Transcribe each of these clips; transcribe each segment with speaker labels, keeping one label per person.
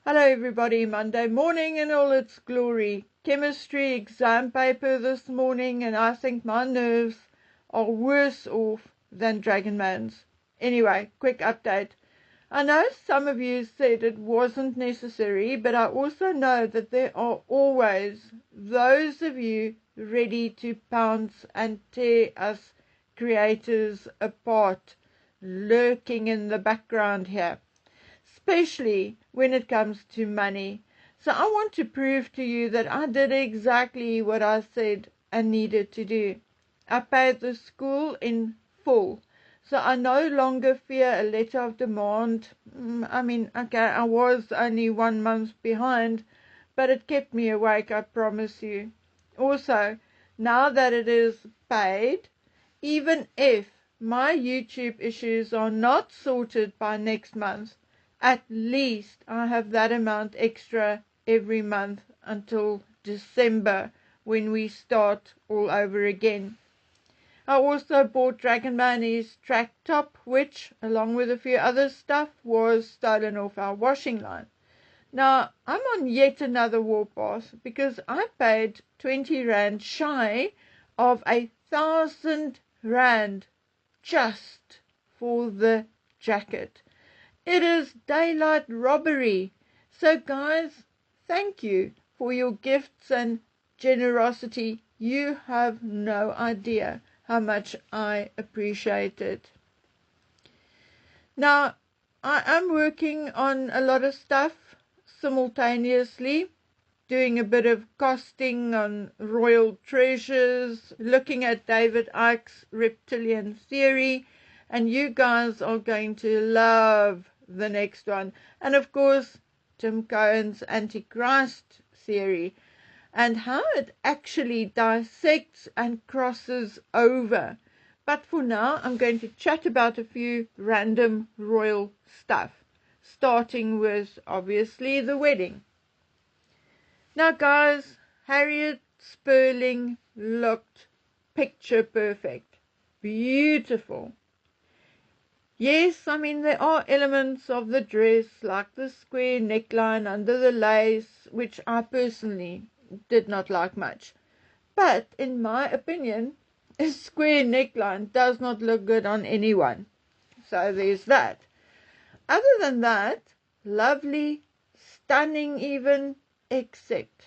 Speaker 1: Hello everybody, Monday morning in all its glory. Chemistry exam paper this morning and I think my nerves are worse off than Dragonman's. Anyway, quick update. I know some of you said it wasn't necessary, but I also know that there are always those of you ready to pounce and tear us creators apart, lurking in the background here, especially when it comes to money. So I want to prove to you that I did exactly what I said I needed to do. I paid the school in full. So I no longer fear a letter of demand. I was only 1 month behind, but it kept me awake, I promise you. Also, now that it is paid, even if my YouTube issues are not sorted by next month, at least I have that amount extra every month until December when we start all over again. I also bought Dragonman his track top, which, along with a few other stuff, was stolen off our washing line. Now, I'm on yet another warpath because I paid 20 Rand shy of 1,000 Rand just for the jacket. It is daylight robbery. So guys, thank you for your gifts and generosity. You have no idea how much I appreciate it. Now, I am working on a lot of stuff simultaneously, doing a bit of costing on royal treasures, looking at David Icke's reptilian theory, and you guys are going to love the next one. And of course, Tim Cohen's Antichrist theory and how it actually dissects and crosses over. But for now, I'm going to chat about a few random royal stuff, starting with, obviously, the wedding. Now, guys, Harriet Sperling looked picture perfect. Beautiful. Yes, there are elements of the dress, like the square neckline under the lace, which I personally did not like much. But, in my opinion, a square neckline does not look good on anyone. So there's that. Other than that, lovely, stunning even, except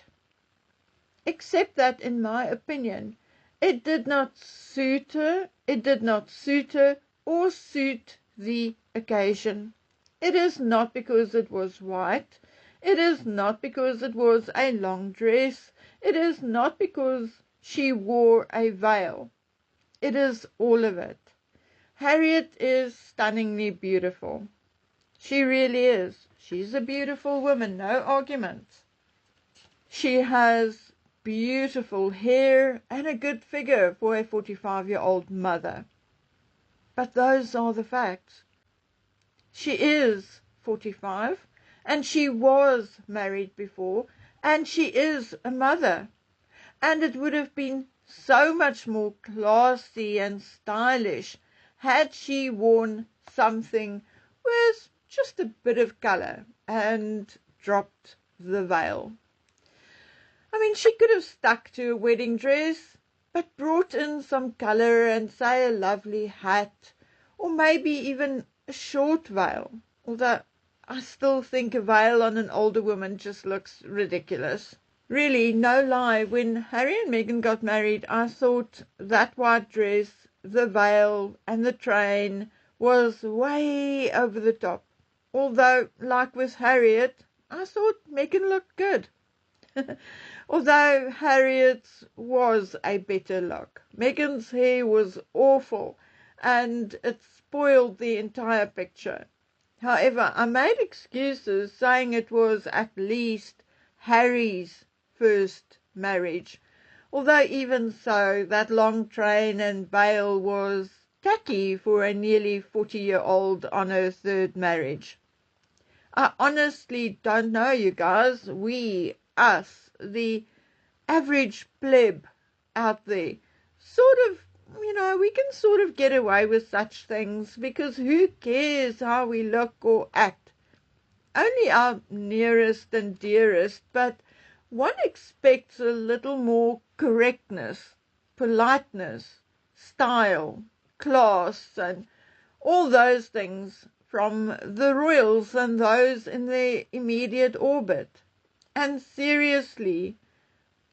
Speaker 1: that, in my opinion, it did not suit her or suit the occasion. It is not because it was white. It is not because it was a long dress. It is not because she wore a veil. It is all of it. Harriet is stunningly beautiful. She really is. She's a beautiful woman, no arguments. She has beautiful hair and a good figure for a 45-year-old mother. But those are the facts. She is 45, and she was married before, and she is a mother. And it would have been so much more classy and stylish had she worn something with just a bit of color and dropped the veil. She could have stuck to a wedding dress, but brought in some color and, say, a lovely hat, or maybe even a short veil, although I still think a veil on an older woman just looks ridiculous. Really, no lie, when Harry and Meghan got married, I thought that white dress, the veil, and the train was way over the top. Although, like with Harriet, I thought Meghan looked good. Although Harriet's was a better look. Meghan's hair was awful, and it spoiled the entire picture. However, I made excuses, saying it was at least Harry's first marriage, although even so, that long train and veil was tacky for a nearly 40-year-old on her third marriage. I honestly don't know, you guys. Us, the average pleb out there, we can sort of get away with such things because who cares how we look or act? only our nearest and dearest, but one expects a little more correctness, politeness, style, class, and all those things from the royals and those in their immediate orbit. And seriously,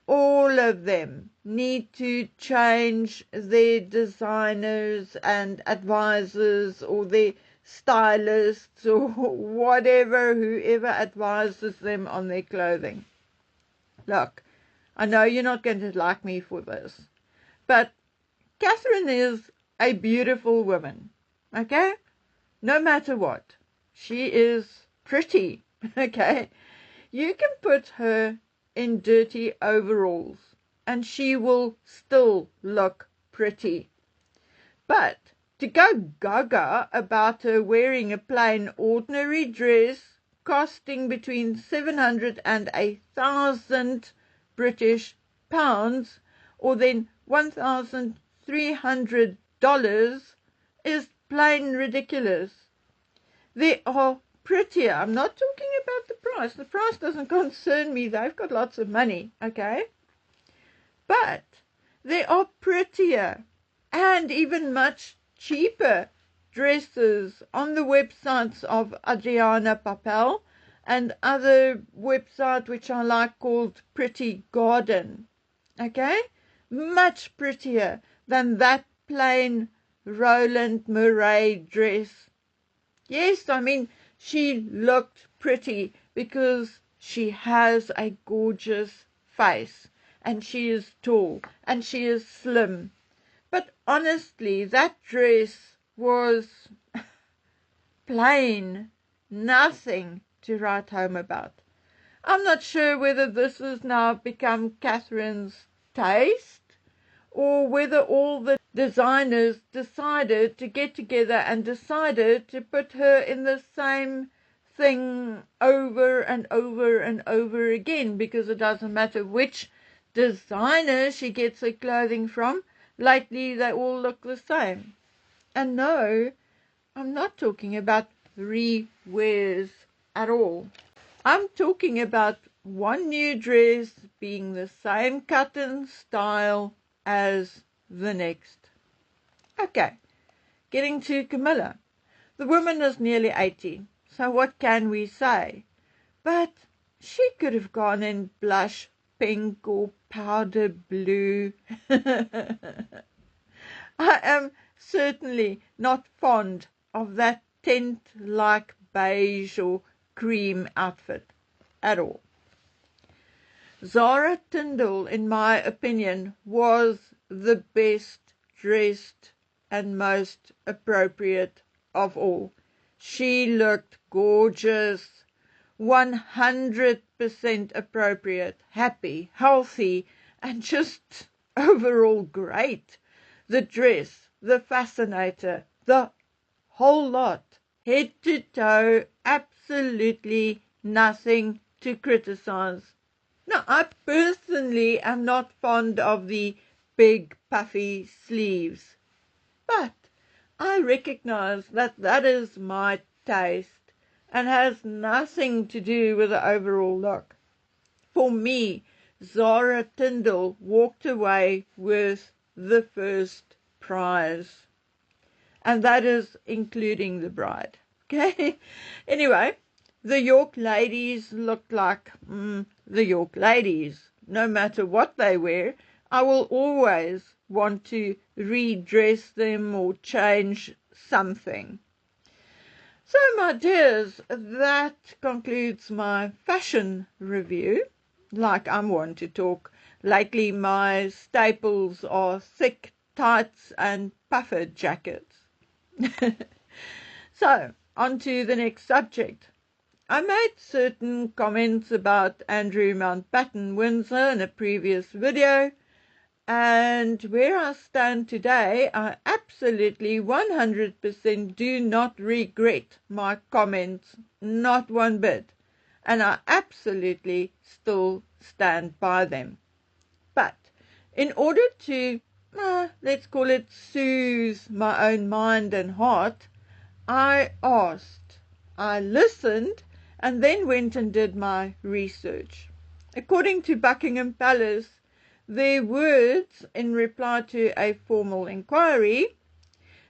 Speaker 1: all of them need to change their designers and advisors or their stylists or whatever, whoever advises them on their clothing. Look, I know you're not going to like me for this, but Catherine is a beautiful woman, okay? No matter what. She is pretty, okay? You can put her in dirty overalls and she will still look pretty. But to go gaga about her wearing a plain ordinary dress costing between 700 and 1,000 British pounds, or then $1,300, is plain ridiculous. There are prettier. I'm not talking about the price. The price doesn't concern me. They've got lots of money, okay? But there are prettier and even much cheaper dresses on the websites of Adriana Papel and other website which I like called Pretty Garden, okay? Much prettier than that plain Roland Murray dress. Yes, I mean, she looked pretty because she has a gorgeous face and she is tall and she is slim. But honestly, that dress was plain, nothing to write home about. I'm not sure whether this has now become Catherine's taste, or whether all the designers decided to get together and decided to put her in the same thing over and over and over again, because it doesn't matter which designer she gets her clothing from. Lately they all look the same. And no, I'm not talking about rewears at all. I'm talking about one new dress being the same cut and style as the next. Okay, getting to Camilla. The woman is nearly 80, so what can we say? But she could have gone in blush pink or powder blue. I am certainly not fond of that tent-like beige or cream outfit at all. Zara Tindall, in my opinion, was the best dressed and most appropriate of all. She looked gorgeous, 100% appropriate, happy, healthy, and just overall great. The dress, the fascinator, the whole lot, head to toe, absolutely nothing to criticize. Now, I personally am not fond of the big puffy sleeves, but I recognize that that is my taste and has nothing to do with the overall look. For me, Zara Tindall walked away with the first prize, and that is including the bride. Okay? Anyway, the York ladies looked like the York ladies. No matter what they wear, I will always want to redress them or change something. So, my dears, that concludes my fashion review. Like I'm one to talk. Lately, my staples are thick tights and puffer jackets. So, on to the next subject. I made certain comments about Andrew Mountbatten Windsor in a previous video, and where I stand today, I absolutely 100% do not regret my comments, not one bit, and I absolutely still stand by them. But in order to, let's call it, soothe my own mind and heart, I listened, and then went and did my research. According to Buckingham Palace, their words in reply to a formal inquiry,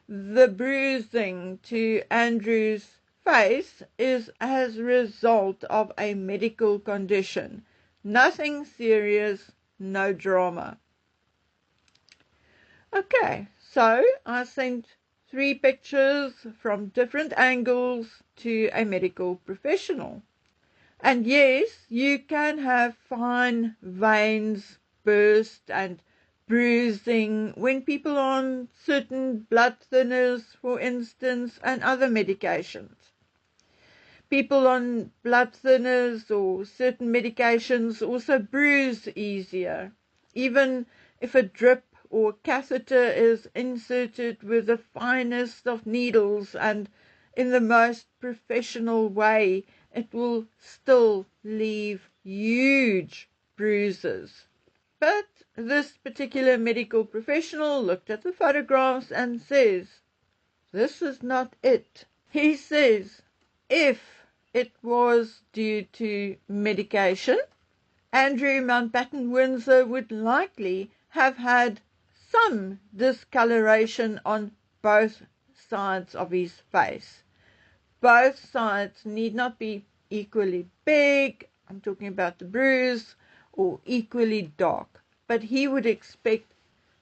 Speaker 1: the bruising to Andrew's face is as a result of a medical condition. Nothing serious, no drama. Okay, so I sent 3 pictures from different angles to a medical professional. And yes, you can have fine veins burst and bruising when people are on certain blood thinners, for instance, and other medications. People on blood thinners or certain medications also bruise easier, even if a drip or catheter is inserted with the finest of needles and in the most professional way. It will still leave huge bruises. But this particular medical professional looked at the photographs and says, this is not it. He says, if it was due to medication, Andrew Mountbatten Windsor would likely have had some discoloration on both sides of his face. Both sides need not be equally big, I'm talking about the bruise, or equally dark, but he would expect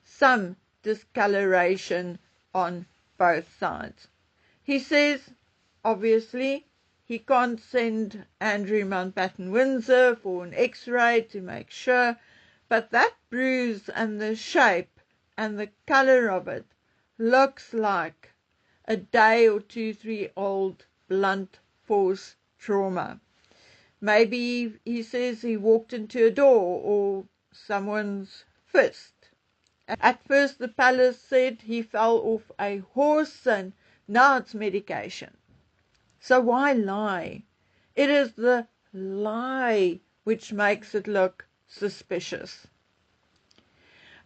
Speaker 1: some discoloration on both sides. He says, obviously, he can't send Andrew Mountbatten Windsor for an X-ray to make sure, but that bruise and the shape and the color of it looks like a day or 2, 3 old blunt force trauma. Maybe he says he walked into a door or someone's fist. At first the palace said he fell off a horse and now it's medication. So why lie? It is the lie which makes it look suspicious.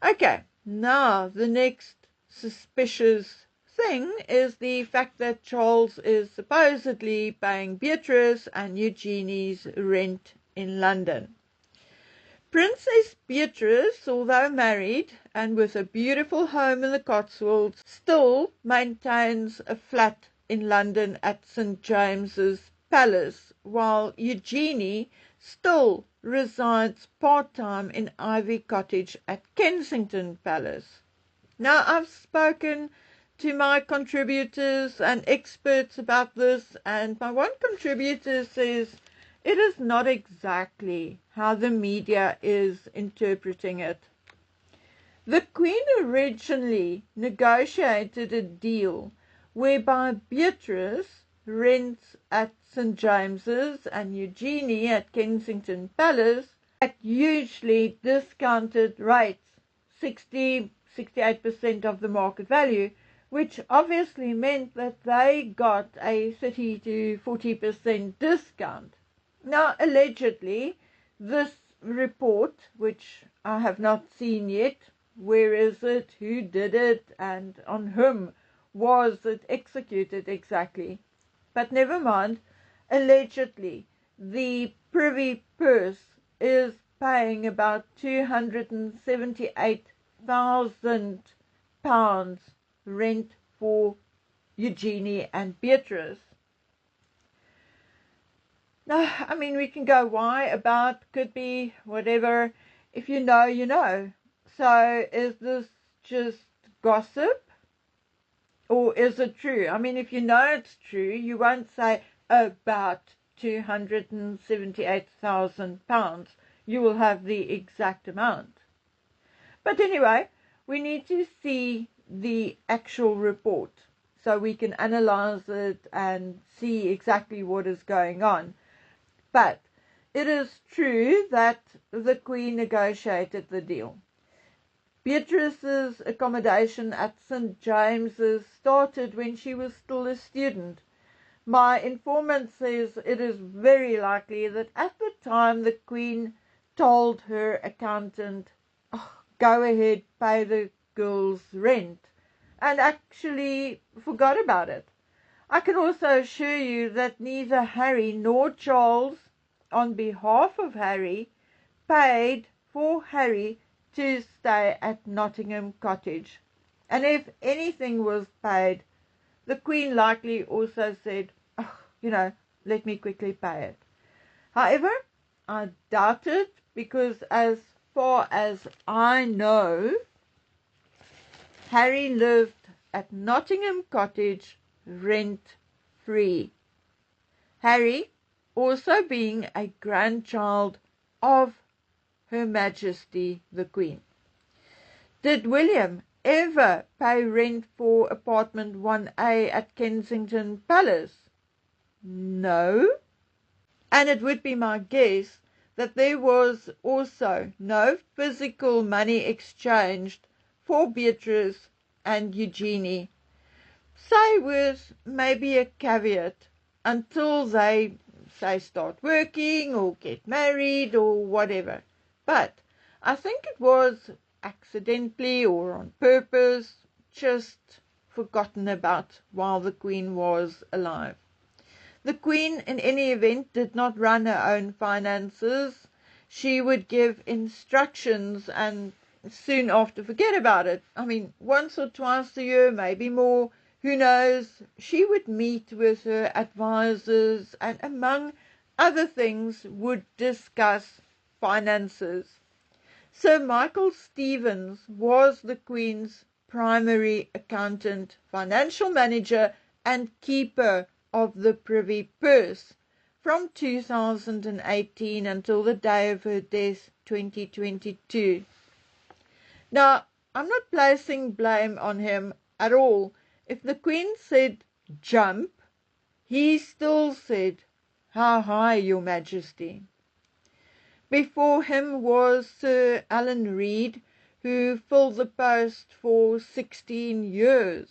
Speaker 1: Okay, now the next suspicious thing is the fact that Charles is supposedly paying Beatrice and Eugenie's rent in London. Princess Beatrice, although married and with a beautiful home in the Cotswolds, still maintains a flat in London at St. James's Palace, while Eugenie still resides part-time in Ivy Cottage at Kensington Palace. Now, I've spoken to my contributors and experts about this, and my one contributor says it is not exactly how the media is interpreting it. The Queen originally negotiated a deal whereby Beatrice rents at St. James's and Eugenie at Kensington Palace at hugely discounted rates, 68% of the market value, which obviously meant that they got a 30 to 40% discount. Now, allegedly, this report, which I have not seen yet, where is it, who did it, and on whom was it executed exactly? But never mind, allegedly, the Privy Purse is paying about £278,000 rent for Eugenie and Beatrice. No, I mean, we can go why, about, could be, whatever. If you know, you know. So is this just gossip? Or is it true? I mean, if you know it's true, you won't say about £278,000. You will have the exact amount. But anyway, we need to see the actual report so we can analyze it and see exactly what is going on. But it is true that the Queen negotiated the deal. Beatrice's accommodation at St. James's started when she was still a student. My informant says it is very likely that at the time the Queen told her accountant, oh, go ahead, pay the girl's rent, and actually forgot about it. I can also assure you that neither Harry nor Charles, on behalf of Harry, paid for Harry to stay at Nottingham Cottage. And if anything was paid, the Queen likely also said, oh, let me quickly pay it. However, I doubt it, because as far as I know, Harry lived at Nottingham Cottage rent-free. Harry also being a grandchild of Her Majesty the Queen. Did William ever pay rent for apartment 1A at Kensington Palace? No. And it would be my guess that there was also no physical money exchanged for Beatrice and Eugenie, say with maybe a caveat until they, say, start working or get married or whatever. But I think it was accidentally or on purpose just forgotten about while the Queen was alive. The Queen, in any event, did not run her own finances. She would give instructions and soon after forget about it. I mean, once or twice a year, maybe more, who knows. She would meet with her advisors and, among other things, would discuss finances. Sir Michael Stevens was the Queen's primary accountant, financial manager and keeper of the Privy Purse from 2018 until the day of her death, 2022. Now, I'm not placing blame on him at all. If the Queen said jump, he still said, how high, Your Majesty? Before him was Sir Alan Reid, who filled the post for 16 years.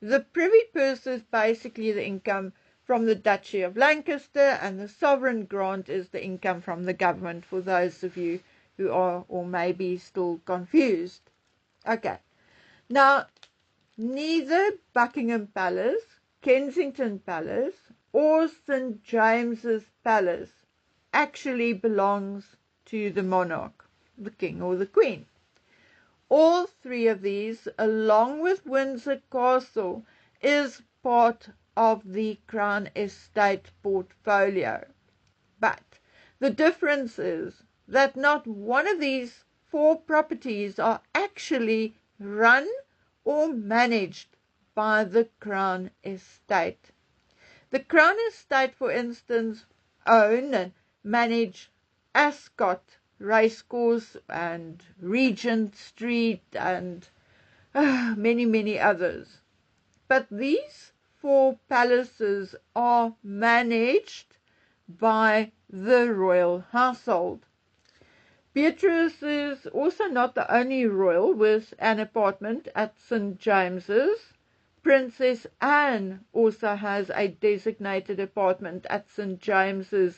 Speaker 1: The Privy Purse is basically the income from the Duchy of Lancaster, and the sovereign grant is the income from the government, for those of you who are or may be still confused. Okay, now neither Buckingham Palace, Kensington Palace or St. James's Palace actually belongs to the monarch, the king or the queen. All three of these, along with Windsor Castle, is part of the Crown Estate portfolio. But the difference is that not one of these four properties are actually run or managed by the Crown Estate. The Crown Estate, for instance, own and manage Ascot Racecourse and Regent Street and many, many others. But these four palaces are managed by the royal household. Beatrice is also not the only royal with an apartment at St. James's. Princess Anne also has a designated apartment at St. James's,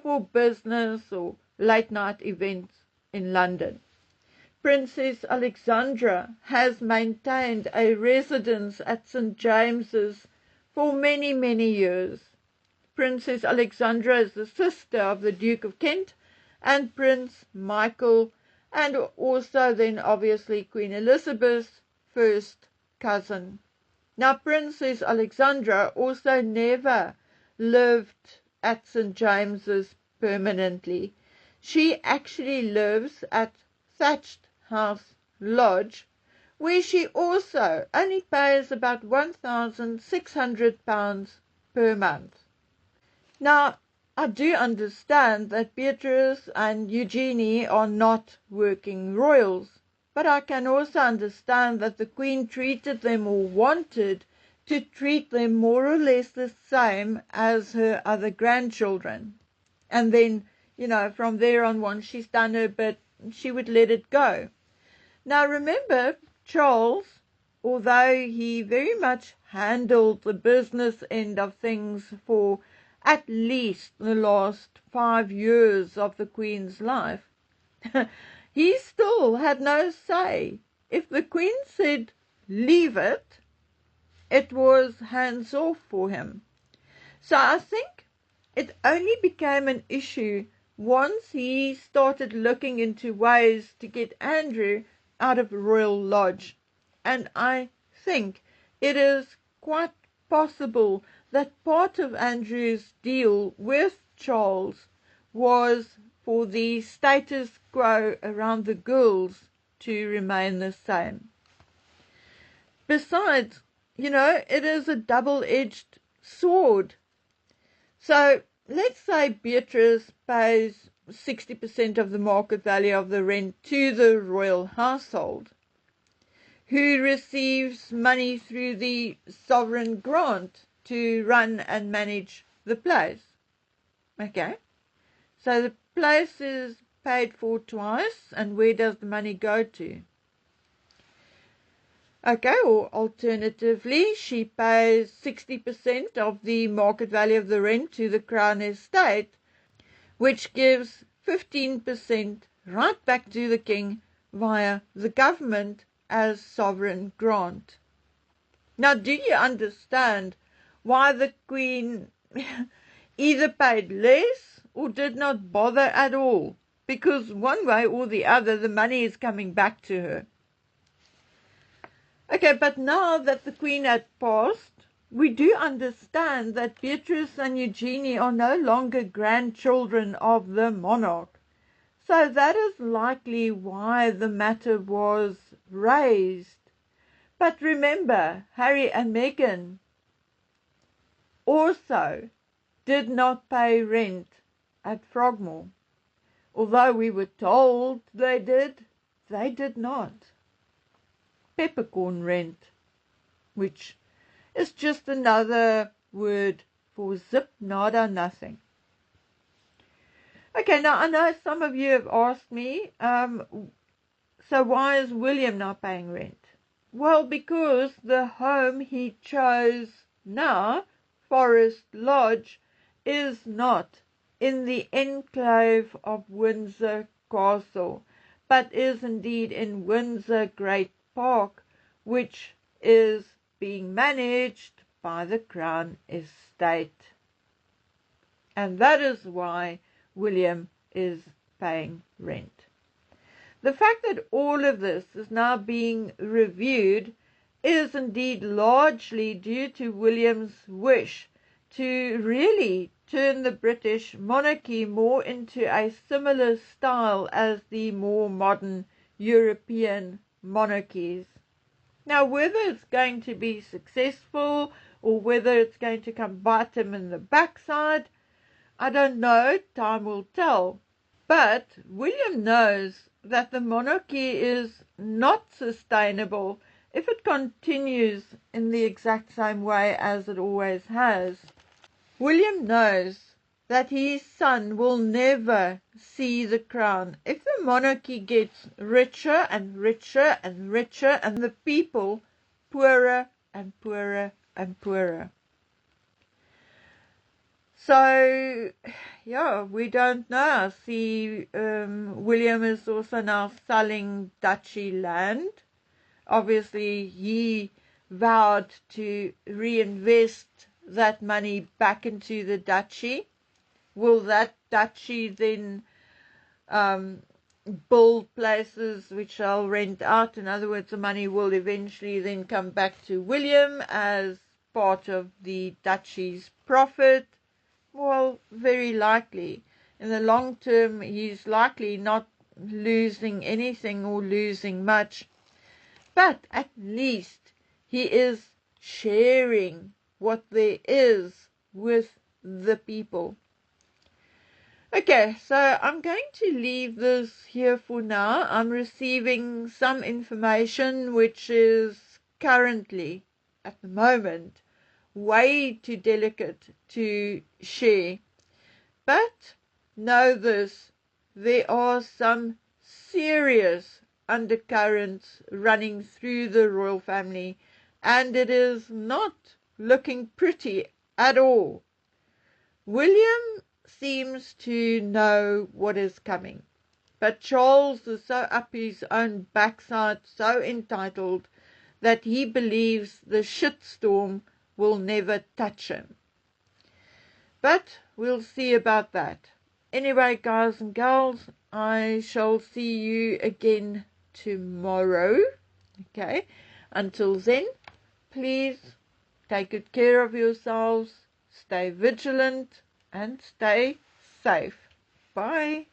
Speaker 1: for business or late-night events in London. Princess Alexandra has maintained a residence at St. James's for many, many years. Princess Alexandra is the sister of the Duke of Kent and Prince Michael, and also then obviously Queen Elizabeth's first cousin. Now, Princess Alexandra also never lived at St. James's permanently. She actually lives at Thatched House Lodge, where she also only pays about £1,600 per month. Now, I do understand that Beatrice and Eugenie are not working royals, but I can also understand that the Queen treated them or wanted to treat them more or less the same as her other grandchildren. And then, from there on, once she's done her bit, she would let it go. Now remember, Charles, although he very much handled the business end of things for at least the last 5 years of the Queen's life, he still had no say. If the Queen said, leave it, it was hands off for him. So I think it only became an issue once he started looking into ways to get Andrew out of Royal Lodge. And I think it is quite possible that part of Andrew's deal with Charles was for the status quo around the girls to remain the same. Besides, it is a double-edged sword. So let's say Beatrice pays 60% of the market value of the rent to the royal household, who receives money through the sovereign grant to run and manage the place. Okay, so the place is paid for twice, and where does the money go to? Okay, or alternatively, she pays 60% of the market value of the rent to the Crown Estate, which gives 15% right back to the King via the government as sovereign grant. Now, do you understand why the Queen either paid less or did not bother at all? Because one way or the other, the money is coming back to her. Okay, but now that the Queen had passed, we do understand that Beatrice and Eugenie are no longer grandchildren of the monarch. So that is likely why the matter was raised. But remember, Harry and Meghan also did not pay rent at Frogmore. Although we were told they did not. Peppercorn rent, which is just another word for zip, nada, nothing. Okay, now I know some of you have asked me, so why is William not paying rent? Well, because the home he chose now, Forest Lodge, is not in the enclave of Windsor Castle, but is indeed in Windsor Great Park, which is being managed by the Crown Estate. And that is why William is paying rent. The fact that all of this is now being reviewed is indeed largely due to William's wish to really turn the British monarchy more into a similar style as the more modern European monarchies. Now, whether it's going to be successful or whether it's going to come bite him in the backside, I don't know, time will tell. But William knows that the monarchy is not sustainable if it continues in the exact same way as it always has. William knows that his son will never see the crown if the monarchy gets richer and richer and richer and the people poorer and poorer and poorer. So, yeah, we don't know. I see William is also now selling duchy land. Obviously, he vowed to reinvest that money back into the duchy. Will that duchy then build places which I'll rent out? In other words, the money will eventually then come back to William as part of the duchy's profit. Well, very likely. In the long term, he's likely not losing anything or losing much. But at least he is sharing what there is with the people. Okay, so I'm going to leave this here for now. I'm receiving some information which is currently, at the moment, way too delicate to share. But know this, there are some serious undercurrents running through the royal family, and it is not looking pretty at all. William seems to know what is coming, but Charles is so up his own backside, so entitled, that he believes the shitstorm will never touch him. But we'll see about that. Anyway, guys and gals, I shall see you again tomorrow. Okay, until then, please take good care of yourselves, stay vigilant, and stay safe. Bye.